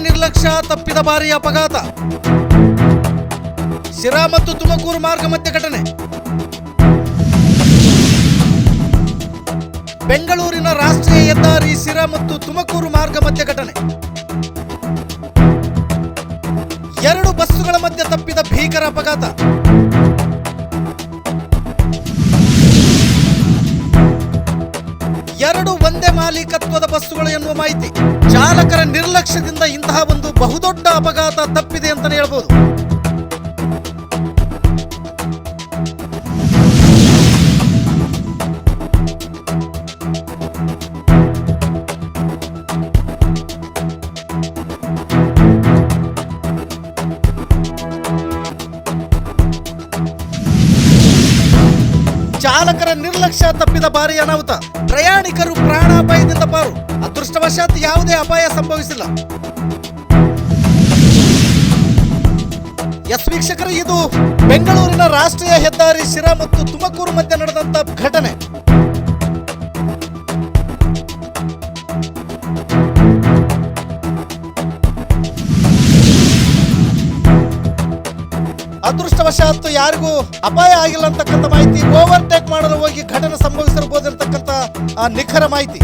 ನಿರ್ಲಕ್ಷ್ಯ ತಪ್ಪಿದ ಭಾರೀ ಅಪಘಾತ. ಶಿರಾ ಮತ್ತು ತುಮಕೂರು ಮಾರ್ಗ ಮಧ್ಯೆ ಘಟನೆ. ಬೆಂಗಳೂರಿನ ರಾಷ್ಟ್ರೀಯ ಹೆದ್ದಾರಿ ಶಿರಾ ಮತ್ತು ತುಮಕೂರು ಮಾರ್ಗ ಮಧ್ಯೆ ಘಟನೆ. 2 ಬಸ್ಸುಗಳ ಮಧ್ಯೆ ತಪ್ಪಿದ ಭೀಕರ ಅಪಘಾತ. ಎರಡು ಒಂದೇ ಮಾಲೀಕತ್ವದ ಬಸ್ಸುಗಳು ಎನ್ನುವ ಮಾಹಿತಿ. ಚಾಲಕರ ನಿರ್ಲಕ್ಷ್ಯದಿಂದ ಇಂತಹ ಒಂದು ಬಹುದೊಡ್ಡ ಅಪಘಾತ ತಪ್ಪಿದೆ ಅಂತಾನೆ ಹೇಳ್ಬೋದು. ಚಾಲಕರ ನಿರ್ಲಕ್ಷ್ಯ ತಪ್ಪಿದ ಭಾರೀ ಅನಾಹುತ. ಪ್ರಯಾಣಿಕರು ಪ್ರಾಣಾಪಾಯದಿಂದ ಪಾರು. ಅದೃಷ್ಟವಶಾತ್ ಯಾವುದೇ ಅಪಾಯ ಸಂಭವಿಸಿಲ್ಲ. ಎಸ್ ವೀಕ್ಷಕರು, ಇದು ಬೆಂಗಳೂರಿನ ರಾಷ್ಟ್ರೀಯ ಹೆದ್ದಾರಿ ಶಿರಾ ಮತ್ತು ತುಮಕೂರು ಮಧ್ಯೆ ನಡೆದಂತ ಘಟನೆ. ಅದೃಷ್ಟವಶಾತ್ ಯಾರಿಗೂ ಅಪಾಯ ಆಗಿಲ್ಲ ಅಂತಕ್ಕಂಥ ಮಾಹಿತಿ. ಓವರ್ಟೇಕ್ ಮಾಡಲು ಹೋಗಿ ಘಟನೆ ಸಂಭವಿಸಿರಬಹುದು ಅಂತಕ್ಕಂಥ ನಿಖರ ಮಾಹಿತಿ.